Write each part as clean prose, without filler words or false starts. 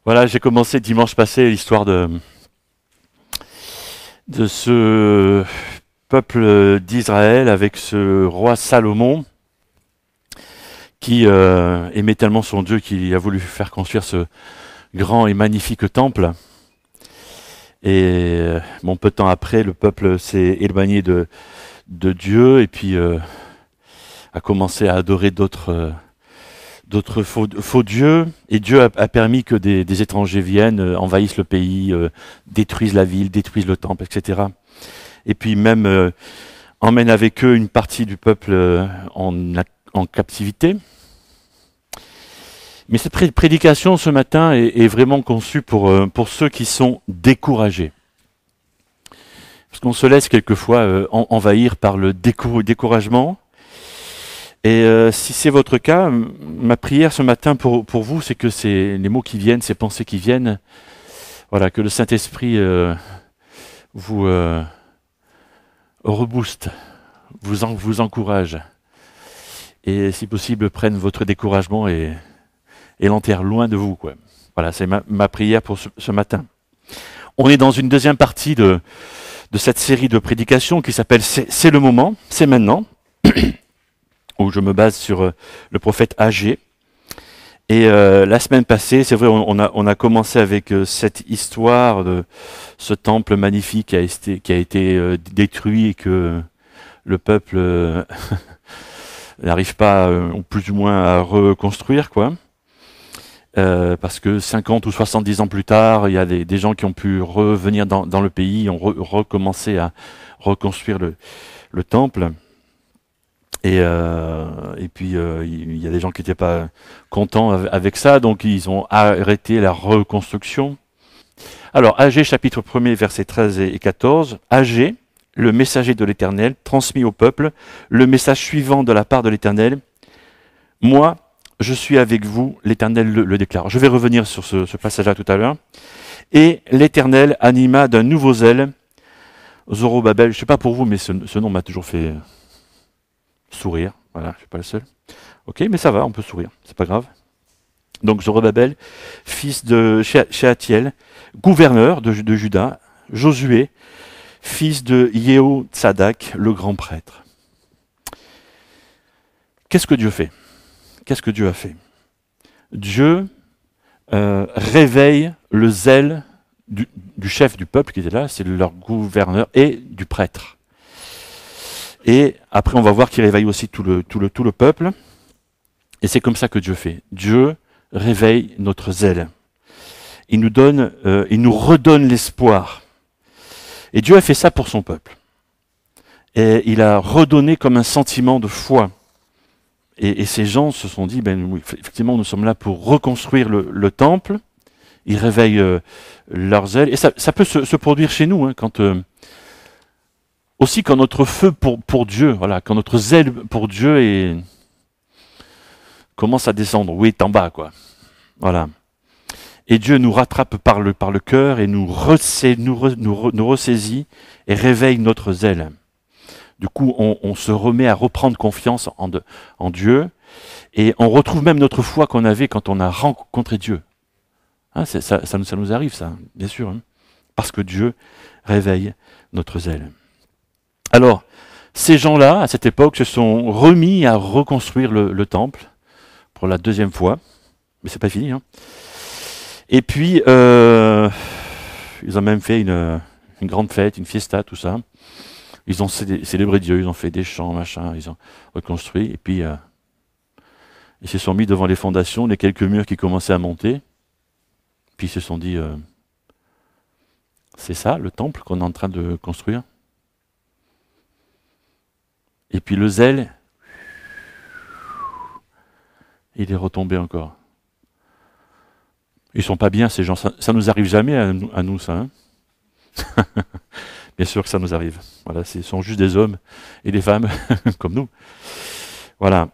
Voilà, j'ai commencé dimanche passé l'histoire de ce peuple d'Israël avec ce roi Salomon qui aimait tellement son Dieu qu'il a voulu faire construire ce grand et magnifique temple. Et bon, peu de temps après, le peuple s'est éloigné de Dieu et puis a commencé à adorer d'autres faux dieux, et Dieu a permis que des étrangers viennent, envahissent le pays, détruisent la ville, détruisent le temple, etc. Et puis même emmènent avec eux une partie du peuple en captivité. Mais cette prédication ce matin est vraiment conçue pour ceux qui sont découragés. Parce qu'on se laisse quelquefois envahir par le découragement. Et si c'est votre cas, ma prière ce matin pour vous, c'est que les mots qui viennent, ces pensées qui viennent, voilà, que le Saint-Esprit vous rebooste, vous encourage, et si possible prenne votre découragement et l'enterre loin de vous, quoi. Voilà, c'est ma prière pour ce matin. On est dans une deuxième partie de cette série de prédications qui s'appelle C'est le moment, c'est maintenant, où je me base sur le prophète Agé. Et la semaine passée, c'est vrai, on a commencé avec cette histoire de ce temple magnifique qui a été détruit et que le peuple n'arrive pas, plus ou moins, à reconstruire, quoi. Parce que 50 ou 70 ans plus tard, il y a des gens qui ont pu revenir dans le pays, ont recommencé à reconstruire le temple. Et puis il y a des gens qui n'étaient pas contents avec ça, donc ils ont arrêté la reconstruction. Alors, Agé, chapitre 1er, versets 13 et 14. Agé, le messager de l'Éternel, transmis au peuple, le message suivant de la part de l'Éternel. Moi, je suis avec vous, l'Éternel le déclare. Je vais revenir sur ce passage-là tout à l'heure. Et l'Éternel anima d'un nouveau zèle Zorobabel. Je ne sais pas pour vous, mais ce nom m'a toujours fait sourire. Voilà, je ne suis pas le seul. Ok, mais ça va, on peut sourire, c'est pas grave. Donc Zorobabel, fils de Shealtiel, gouverneur de Juda, Josué, fils de Yehotzadak, le grand prêtre. Qu'est-ce que Dieu fait? Qu'est-ce que Dieu a fait? Dieu réveille le zèle du chef du peuple qui était là, c'est leur gouverneur, et du prêtre. Et après, on va voir qu'il réveille aussi tout le peuple. Et c'est comme ça que Dieu fait. Dieu réveille notre zèle. Il nous redonne l'espoir. Et Dieu a fait ça pour son peuple. Et il a redonné comme un sentiment de foi. Et ces gens se sont dit, ben oui, effectivement, nous sommes là pour reconstruire le temple. Ils réveillent leur zèle. Et ça peut se produire chez nous, hein, aussi quand notre feu pour Dieu, voilà, quand notre zèle pour Dieu commence à descendre, oui, est en bas, quoi. Voilà. Et Dieu nous rattrape par le cœur et nous ressaisit et réveille notre zèle. Du coup, on se remet à reprendre confiance en Dieu, et on retrouve même notre foi qu'on avait quand on a rencontré Dieu. Hein, ça nous arrive, ça, bien sûr, hein, parce que Dieu réveille notre zèle. Alors, ces gens-là, à cette époque, se sont remis à reconstruire le temple pour la deuxième fois, mais c'est pas fini, hein. Et puis, ils ont même fait une grande fête, une fiesta, tout ça. Ils ont célébré Dieu, ils ont fait des chants, machin, ils ont reconstruit, et puis ils se sont mis devant les fondations, les quelques murs qui commençaient à monter, puis ils se sont dit, c'est ça le temple qu'on est en train de construire? Et puis le zèle, il est retombé encore. Ils sont pas bien, ces gens. Ça nous arrive jamais à nous, ça. Hein. Bien sûr que ça nous arrive. Voilà, ce sont juste des hommes et des femmes comme nous. Voilà.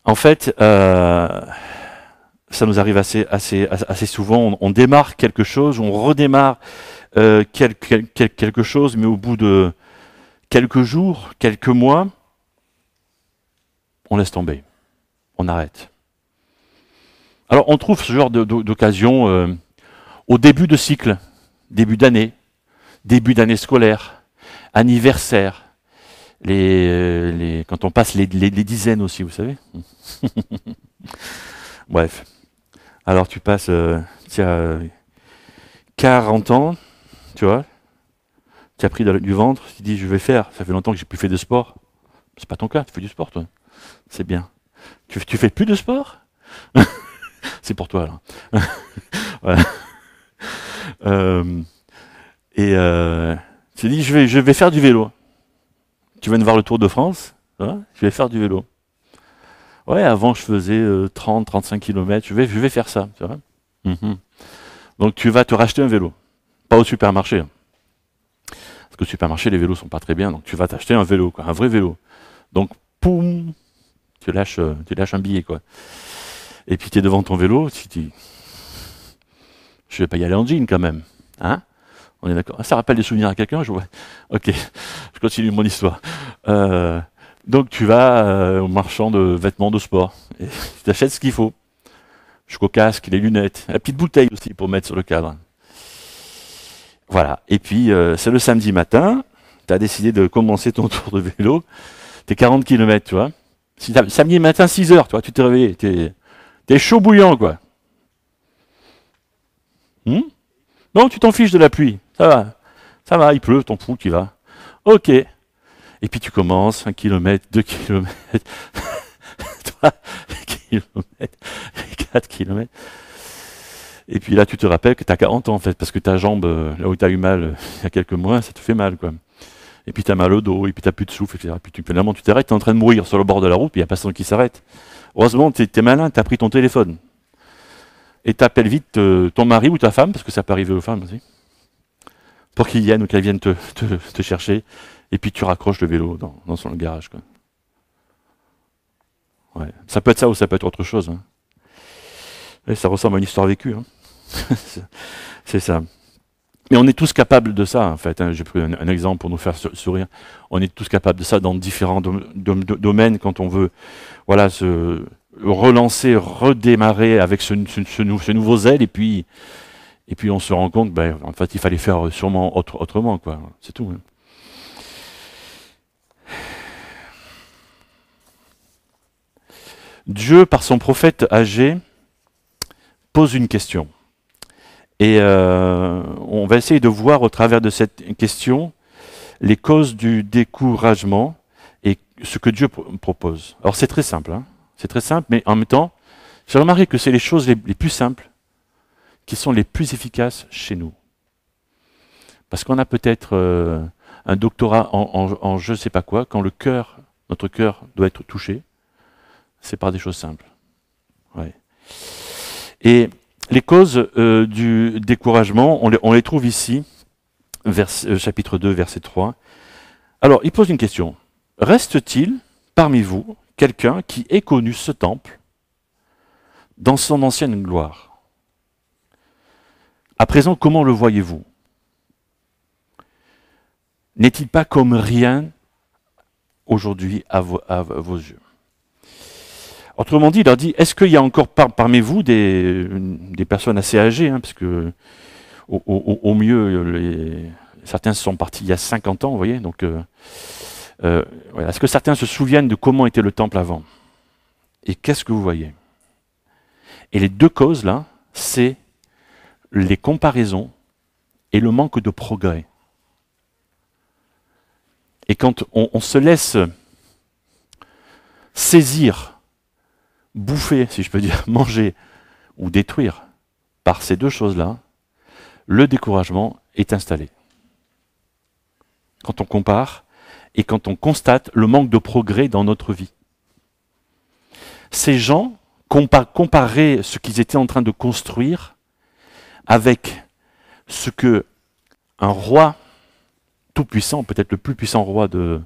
En fait, ça nous arrive assez souvent. On démarre quelque chose, on redémarre quelque chose, mais au bout de quelques jours, quelques mois, on laisse tomber. On arrête. Alors on trouve ce genre d'occasion au début de cycle, début d'année scolaire, anniversaire, quand on passe les dizaines aussi, vous savez. Bref. Alors tu passes, tu as 40 ans, tu vois, tu as pris du ventre, tu dis je vais faire, ça fait longtemps que j'ai plus fait de sport. C'est pas ton cas, tu fais du sport toi. C'est bien. Tu fais plus de sport? C'est pour toi là. Voilà. Tu dis je vais faire du vélo. Tu viens de voir le Tour de France, hein, je vais faire du vélo. Ouais, avant je faisais 30-35 km, je vais faire ça. Tu vois. Donc tu vas te racheter un vélo. Pas au supermarché. Hein. Parce qu'au supermarché, les vélos sont pas très bien, donc tu vas t'acheter un vélo, quoi, un vrai vélo. Donc, poum, tu lâches un billet, quoi. Et puis tu es devant ton vélo, tu dis, je vais pas y aller en jean quand même. Hein? On est d'accord. Ça rappelle des souvenirs à quelqu'un, je vois. Ok, je continue mon histoire. Donc tu vas au marchand de vêtements de sport. Et tu t'achètes ce qu'il faut. Jusqu'au casque, les lunettes, la petite bouteille aussi pour mettre sur le cadre. Voilà. Et puis, c'est le samedi matin, tu as décidé de commencer ton tour de vélo. T'es 40 km, tu vois. Samedi matin, 6 heures, tu vois, tu t'es réveillé. T'es chaud bouillant, quoi. Non, tu t'en fiches de la pluie. Ça va, il pleut, t'en fous, tu vas. Ok. Et puis tu commences, 1 km, 2 km, 3 km, 4 km. Et puis là, tu te rappelles que tu as 40 ans, en fait, parce que ta jambe, là où tu as eu mal il y a quelques mois, ça te fait mal, quoi. Et puis tu as mal au dos, et puis tu n'as plus de souffle, etc. Puis finalement, tu t'arrêtes, tu es en train de mourir sur le bord de la route, puis il n'y a personne qui s'arrête. Heureusement, tu es malin, tu as pris ton téléphone. Et tu appelles vite ton mari ou ta femme, parce que ça peut arriver aux femmes aussi, pour qu'ils viennent ou qu'elles viennent te chercher. Et puis tu raccroches le vélo dans son garage, quoi. Ouais. Ça peut être ça ou ça peut être autre chose. Hein. Et ça ressemble à une histoire vécue. Hein. C'est ça. Mais on est tous capables de ça, en fait. Hein. J'ai pris un exemple pour nous faire sourire. On est tous capables de ça dans différents domaines quand on veut, voilà, se relancer, redémarrer avec ce nouveau zèle, et puis on se rend compte, ben, en fait, il fallait faire sûrement autrement, quoi. C'est tout. Hein. Dieu, par son prophète Agé, pose une question. Et on va essayer de voir au travers de cette question les causes du découragement et ce que Dieu propose. Alors c'est très simple, hein. C'est très simple, mais en même temps, j'ai remarqué que c'est les choses les plus simples qui sont les plus efficaces chez nous. Parce qu'on a peut-être un doctorat en je ne sais pas quoi, quand notre cœur doit être touché, c'est par des choses simples. Ouais. Et les causes du découragement, on les trouve ici, chapitre 2, verset 3. Alors, il pose une question. Reste-t-il parmi vous quelqu'un qui ait connu ce temple dans son ancienne gloire? À présent, comment le voyez-vous? N'est-il pas comme rien aujourd'hui à vos yeux? Autrement dit, il leur dit, est-ce qu'il y a encore parmi vous des personnes assez âgées, hein, parce que au mieux, certains sont partis il y a 50 ans, vous voyez, donc voilà. Est-ce que certains se souviennent de comment était le temple avant? Et qu'est-ce que vous voyez? Et les deux causes là, c'est les comparaisons et le manque de progrès. Et quand on se laisse saisir, bouffer, si je peux dire, manger ou détruire par ces deux choses-là, le découragement est installé. Quand on compare et quand on constate le manque de progrès dans notre vie. Ces gens comparaient ce qu'ils étaient en train de construire avec ce que un roi tout-puissant, peut-être le plus puissant roi de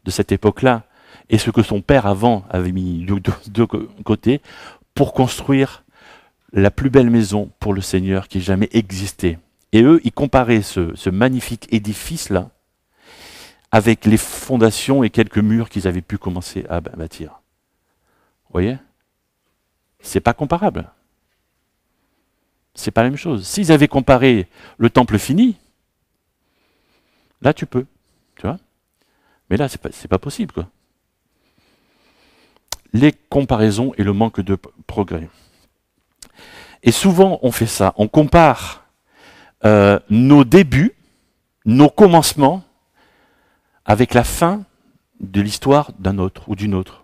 cette époque-là, et ce que son père avant avait mis de côté pour construire la plus belle maison pour le Seigneur qui ait jamais existé. Et eux, ils comparaient ce magnifique édifice-là avec les fondations et quelques murs qu'ils avaient pu commencer à bâtir. Vous voyez? C'est pas comparable. C'est pas la même chose. S'ils avaient comparé le temple fini, là tu peux, tu vois. Mais là, c'est pas possible, quoi. Les comparaisons et le manque de progrès. Et souvent, on fait ça. On compare nos débuts, nos commencements, avec la fin de l'histoire d'un autre ou d'une autre.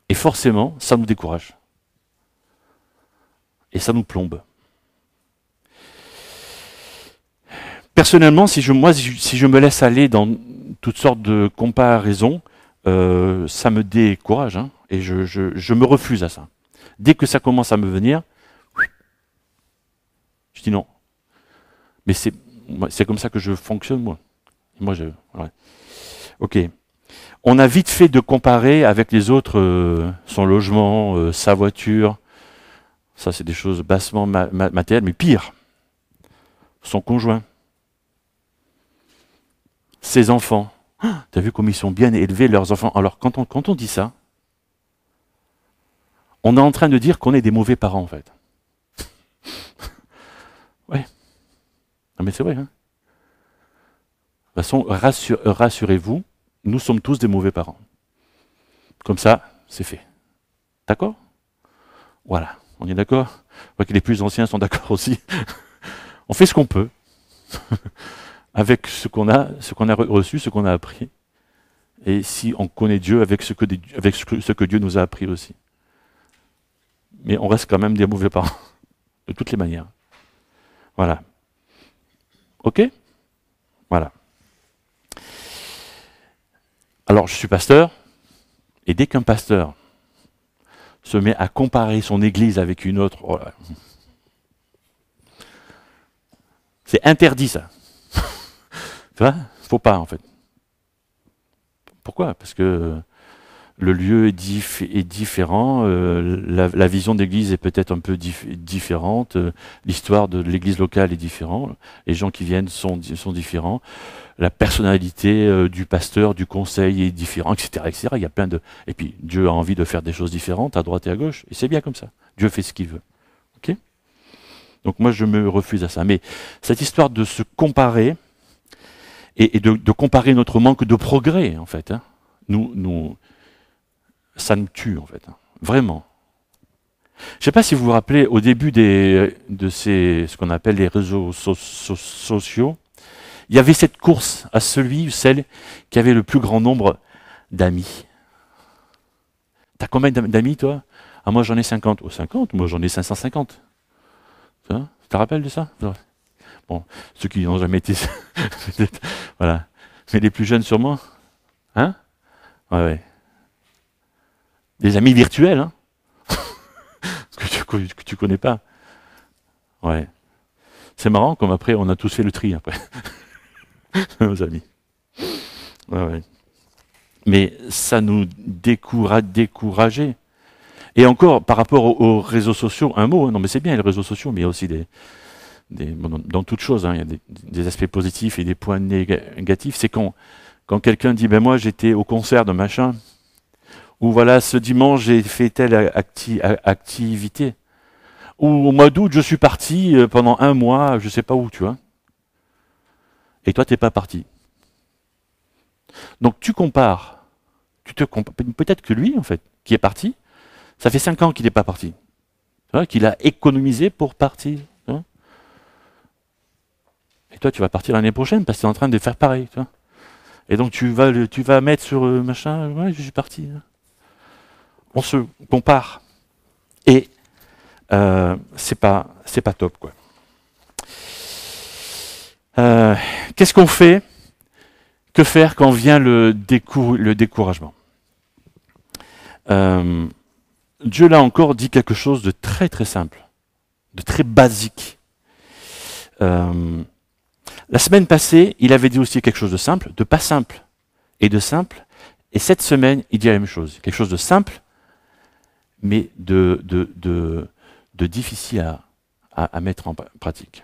Et forcément, ça nous décourage. Et ça nous plombe. Personnellement, si je me laisse aller dans toutes sortes de comparaisons, ça me décourage, hein, et je me refuse à ça. Dès que ça commence à me venir, je dis non. Mais c'est comme ça que je fonctionne, moi. Ouais. Ok. On a vite fait de comparer avec les autres son logement, sa voiture. Ça, c'est des choses bassement matérielles, mais pire, son conjoint, ses enfants. T'as vu comme ils sont bien élevés, leurs enfants. Alors, quand on dit ça, on est en train de dire qu'on est des mauvais parents, en fait. Ouais. Non, mais c'est vrai, hein. De toute façon, rassurez-vous, nous sommes tous des mauvais parents. Comme ça, c'est fait. D'accord? Voilà. On est d'accord? Je crois que les plus anciens sont d'accord aussi. On fait ce qu'on peut. Avec ce qu'on a reçu, ce qu'on a appris. Et si on connaît Dieu, avec ce que Dieu nous a appris aussi. Mais on reste quand même des mauvais parents. De toutes les manières. Voilà. Ok? Voilà. Alors, je suis pasteur, et dès qu'un pasteur se met à comparer son église avec une autre, oh là, c'est interdit, ça. Tu vois? Faut pas, en fait. Pourquoi? Parce que le lieu est différent, la vision d'église est peut-être un peu différente, l'histoire de l'église locale est différente, les gens qui viennent sont différents, la personnalité du pasteur, du conseil est différente, etc., etc. Il y a plein de... Et puis, Dieu a envie de faire des choses différentes à droite et à gauche, et c'est bien comme ça. Dieu fait ce qu'il veut. Ok? Donc moi, je me refuse à ça. Mais cette histoire de se comparer, et de comparer notre manque de progrès, en fait, hein, ça nous tue, en fait. Hein, vraiment. Je ne sais pas si vous vous rappelez, au début ce qu'on appelle les réseaux sociaux, il y avait cette course à celui ou celle qui avait le plus grand nombre d'amis. T'as combien d'amis, toi? Ah, moi, j'en ai 50. Oh, 50? Moi, j'en ai 550. Tu te rappelles de ça? Bon, ceux qui n'ont jamais été... voilà. Mais les plus jeunes, sûrement? Hein? Ouais. Des amis virtuels, hein? que tu connais pas. Ouais. C'est marrant, comme après, on a tous fait le tri, après. Nos amis. Ouais. Mais ça nous décourageait. Et encore, par rapport aux réseaux sociaux, un mot, hein, non mais c'est bien les réseaux sociaux, mais il y a aussi dans toute chose, hein, il y a des aspects positifs et des points négatifs. C'est quand quelqu'un dit, ben moi j'étais au concert de machin, ou voilà, ce dimanche j'ai fait telle activité, ou au mois d'août je suis parti pendant un mois, je sais pas où, tu vois. Et toi t'es pas parti. Donc tu compares, peut-être que lui en fait, qui est parti, ça fait 5 ans qu'il n'est pas parti, qu'il a économisé pour partir. Et toi, tu vas partir l'année prochaine parce que tu es en train de faire pareil. Tu vois. Et donc, tu vas mettre sur machin, ouais, je suis parti. On se compare. Et c'est pas top, quoi. Qu'est-ce qu'on fait? Que faire quand vient le découragement? Dieu, là encore, dit quelque chose de très très simple, de très basique. La semaine passée, il avait dit aussi quelque chose de simple, de pas simple et de simple. Et cette semaine, il dit la même chose. Quelque chose de simple, mais de difficile à mettre en pratique.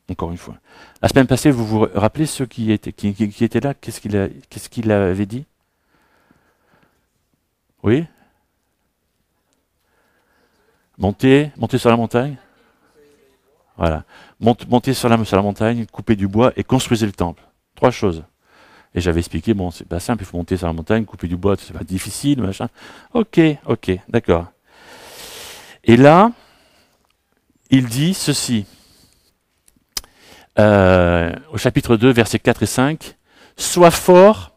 Encore une fois. La semaine passée, vous vous rappelez ceux qui étaient là? Qu'est-ce qu'il avait dit? Oui? Monter sur la montagne? Voilà. Montez sur la montagne, coupez du bois et construisez le temple. 3 choses. Et j'avais expliqué, bon, c'est pas simple, il faut monter sur la montagne, couper du bois, c'est pas difficile, machin. Ok, d'accord. Et là, il dit ceci. Au chapitre 2, versets 4 et 5. Sois fort,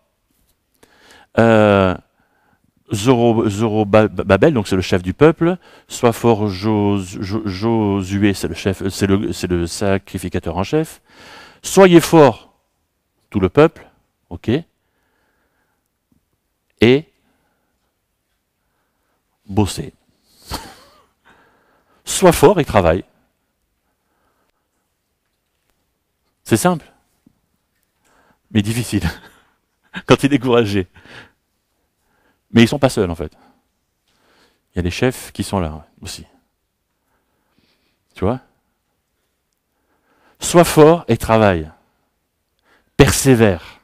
Zorobabel, donc c'est le chef du peuple. Sois fort, Josué, c'est le chef, c'est le sacrificateur en chef. Soyez forts, tout le peuple, ok. Et bossez. Sois fort et travaille. C'est simple, mais difficile. Quand tu es découragé. Mais ils ne sont pas seuls, en fait. Il y a les chefs qui sont là aussi. Tu vois? Sois fort et travaille. Persévère.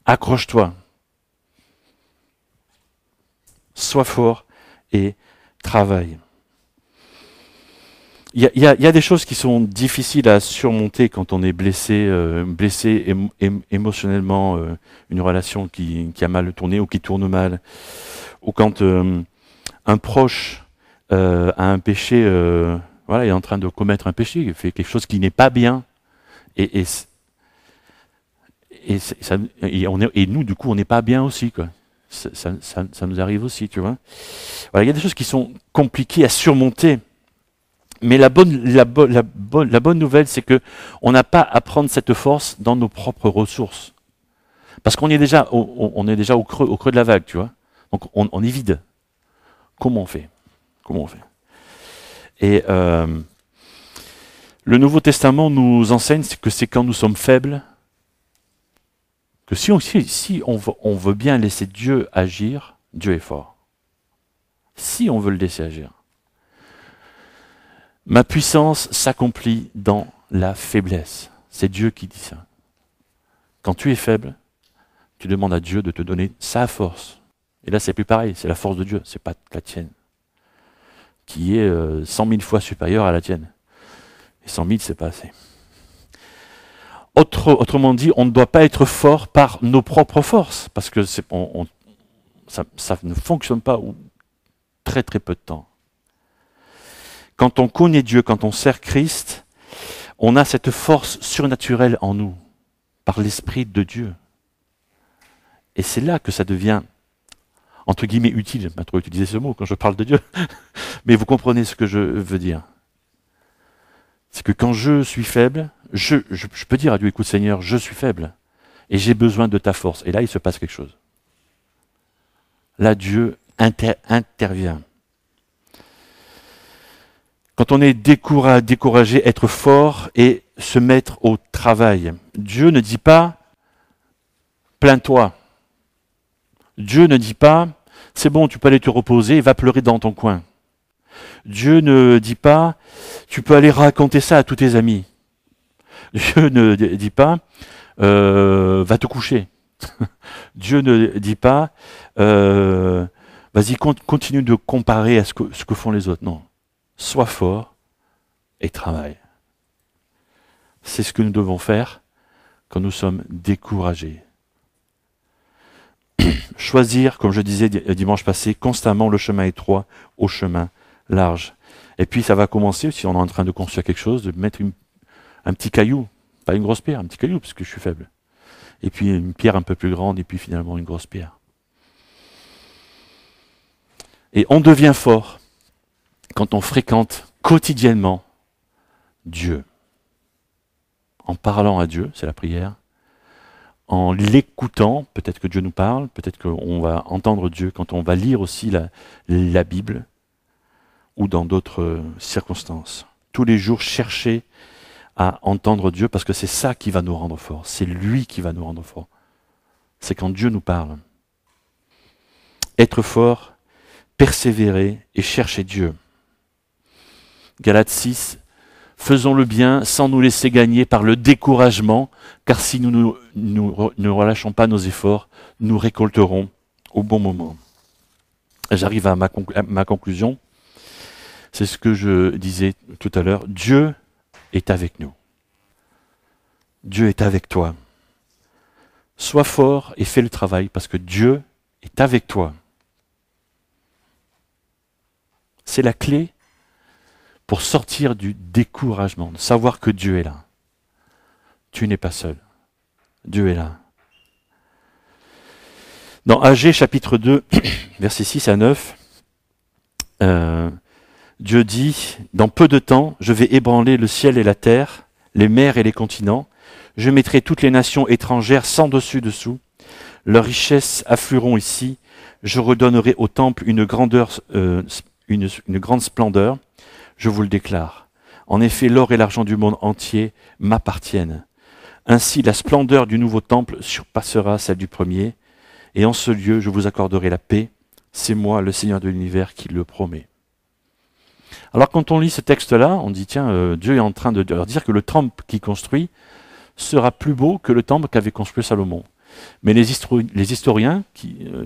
Accroche-toi. Sois fort et travaille. Il y a des choses qui sont difficiles à surmonter quand on est blessé émotionnellement, une relation qui a mal tourné ou qui tourne mal, ou quand un proche a un péché, voilà, est en train de commettre un péché, il fait quelque chose qui n'est pas bien, et nous, du coup, on n'est pas bien aussi, quoi. Ça nous arrive aussi, tu vois. Voilà, il y a des choses qui sont compliquées à surmonter. Mais la bonne nouvelle, c'est que on n'a pas à prendre cette force dans nos propres ressources. Parce qu'on est déjà, au creux de la vague, tu vois. Donc on est vide. Comment on fait? Et le Nouveau Testament nous enseigne que c'est quand nous sommes faibles, que si on veut bien laisser Dieu agir, Dieu est fort. Si on veut le laisser agir. Ma puissance s'accomplit dans la faiblesse. C'est Dieu qui dit ça. Quand tu es faible, tu demandes à Dieu de te donner sa force. Et là, c'est plus pareil, c'est la force de Dieu, c'est pas la tienne. Qui est 100 000 fois supérieure à la tienne. Et 100 000, c'est pas assez. Autrement dit, on ne doit pas être fort par nos propres forces, parce que ça ne fonctionne pas ou très très peu de temps. Quand on connaît Dieu, quand on sert Christ, on a cette force surnaturelle en nous, par l'Esprit de Dieu. Et c'est là que ça devient, entre guillemets, utile. Je n'ai pas trop utilisé ce mot quand je parle de Dieu, mais vous comprenez ce que je veux dire. C'est que quand je suis faible, je peux dire à Dieu, écoute Seigneur, je suis faible, et j'ai besoin de ta force. Et là, il se passe quelque chose. Là, Dieu intervient. Quand on est découragé, être fort et se mettre au travail. Dieu ne dit pas « plains-toi ». Dieu ne dit pas « c'est bon, tu peux aller te reposer, va pleurer dans ton coin ». Dieu ne dit pas « tu peux aller raconter ça à tous tes amis ». Dieu ne dit pas « va te coucher ». Dieu ne dit pas vas-y, continue de comparer à ce que font les autres. Non. Sois fort et travaille. C'est ce que nous devons faire quand nous sommes découragés. Choisir, comme je disais dimanche passé, constamment le chemin étroit au chemin large. Et puis ça va commencer, si on est en train de construire quelque chose, de mettre un petit caillou, pas une grosse pierre, un petit caillou, parce que je suis faible. Et puis une pierre un peu plus grande, et puis finalement une grosse pierre. Et on devient fort quand on fréquente quotidiennement Dieu. En parlant à Dieu, c'est la prière. En l'écoutant, peut-être que Dieu nous parle, peut-être qu'on va entendre Dieu quand on va lire aussi la Bible ou dans d'autres circonstances. Tous les jours, chercher à entendre Dieu parce que c'est ça qui va nous rendre forts. C'est lui qui va nous rendre forts. C'est quand Dieu nous parle. Être fort, persévérer et chercher Dieu. Galates 6, faisons le bien sans nous laisser gagner par le découragement, car si nous ne relâchons pas nos efforts, nous récolterons au bon moment. J'arrive à ma conclusion. C'est ce que je disais tout à l'heure. Dieu est avec nous. Dieu est avec toi. Sois fort et fais le travail parce que Dieu est avec toi. C'est la clé pour sortir du découragement, de savoir que Dieu est là. Tu n'es pas seul. Dieu est là. Dans Agée chapitre 2, versets 6 à 9, Dieu dit, « Dans peu de temps, je vais ébranler le ciel et la terre, les mers et les continents. Je mettrai toutes les nations étrangères sans dessus-dessous. Leurs richesses afflueront ici. Je redonnerai au temple une grande splendeur. Je vous le déclare. En effet, l'or et l'argent du monde entier m'appartiennent. Ainsi, la splendeur du nouveau temple surpassera celle du premier. Et en ce lieu, je vous accorderai la paix. C'est moi, le Seigneur de l'univers, qui le promet. » Alors quand on lit ce texte-là, on dit, tiens, Dieu est en train de leur dire que le temple qu'il construit sera plus beau que le temple qu'avait construit Salomon. Mais les historiens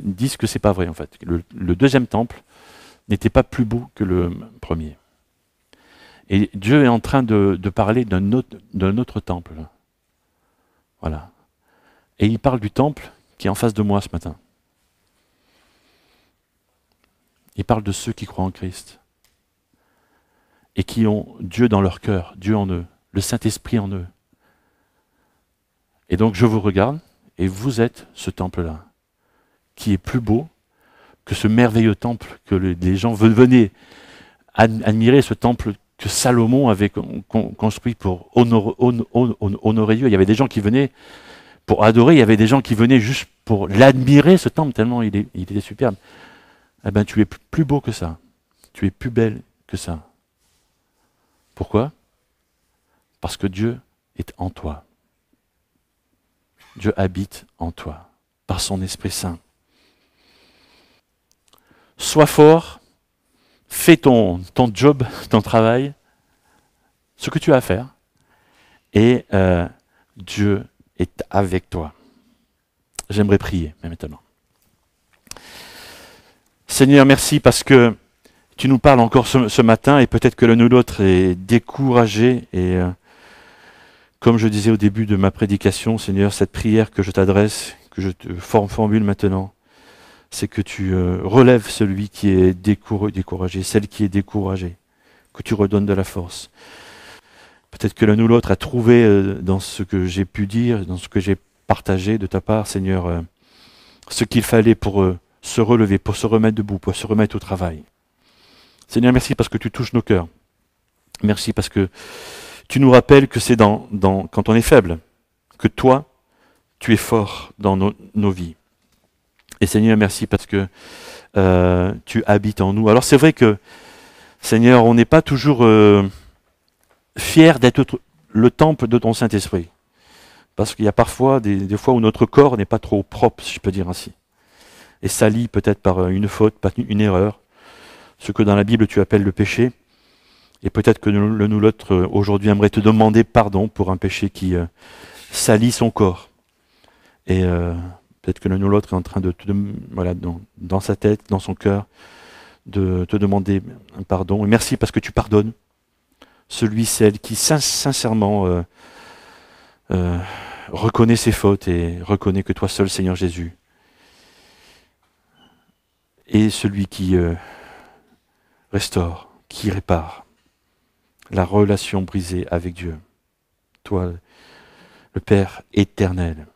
disent que ce n'est pas vrai, en fait. Le deuxième temple n'était pas plus beau que le premier. Et Dieu est en train de parler d'un autre temple. Voilà. Et il parle du temple qui est en face de moi ce matin. Il parle de ceux qui croient en Christ et qui ont Dieu dans leur cœur, Dieu en eux, le Saint-Esprit en eux. Et donc je vous regarde et vous êtes ce temple-là, qui est plus beau que ce merveilleux temple que les gens venaient admirer, ce temple que Salomon avait construit pour honorer Dieu. Il y avait des gens qui venaient pour adorer, il y avait des gens qui venaient juste pour l'admirer, ce temple, tellement il était superbe. Eh bien, tu es plus beau que ça. Tu es plus belle que ça. Pourquoi? Parce que Dieu est en toi. Dieu habite en toi, par son Esprit Saint. Sois fort, fais ton job, ton travail, ce que tu as à faire, et Dieu est avec toi. J'aimerais prier maintenant. Seigneur, merci parce que tu nous parles encore ce matin, et peut-être que l'un ou l'autre est découragé, et comme je disais au début de ma prédication, Seigneur, cette prière que je t'adresse, que je te formule maintenant, c'est que tu relèves celui qui est découragé, celle qui est découragée, que tu redonnes de la force. Peut-être que l'un ou l'autre a trouvé dans ce que j'ai pu dire, dans ce que j'ai partagé de ta part, Seigneur, ce qu'il fallait pour se relever, pour se remettre debout, pour se remettre au travail. Seigneur, merci parce que tu touches nos cœurs. Merci parce que tu nous rappelles que c'est quand on est faible, que toi, tu es fort dans nos vies. Et Seigneur, merci parce que tu habites en nous. Alors c'est vrai que, Seigneur, on n'est pas toujours fier d'être le temple de ton Saint-Esprit. Parce qu'il y a parfois des fois où notre corps n'est pas trop propre, si je peux dire ainsi. Et sali peut-être par une faute, par une erreur, ce que dans la Bible tu appelles le péché. Et peut-être que l'un ou l'autre aujourd'hui aimerait te demander pardon pour un péché qui salit son corps. Et peut-être que l'un ou l'autre est en train de voilà, dans sa tête, dans son cœur, de te demander un pardon. Et merci parce que tu pardonnes celle qui sincèrement reconnaît ses fautes et reconnaît que toi seul, Seigneur Jésus, est celui qui restaure, qui répare la relation brisée avec Dieu. Toi, le Père éternel.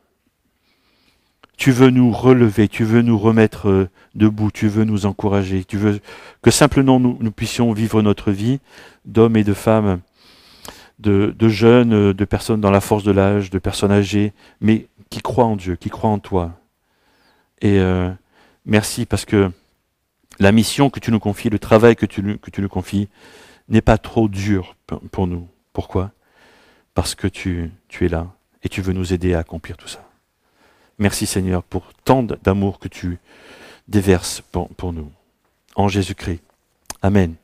Tu veux nous relever, tu veux nous remettre debout, tu veux nous encourager, tu veux que simplement nous puissions vivre notre vie d'hommes et de femmes, de jeunes, de personnes dans la force de l'âge, de personnes âgées, mais qui croient en Dieu, qui croient en toi. Et merci parce que la mission que tu nous confies, le travail que tu nous confies, n'est pas trop dur pour nous. Pourquoi? Parce que tu es là et tu veux nous aider à accomplir tout ça. Merci Seigneur pour tant d'amour que tu déverses pour nous. En Jésus-Christ. Amen.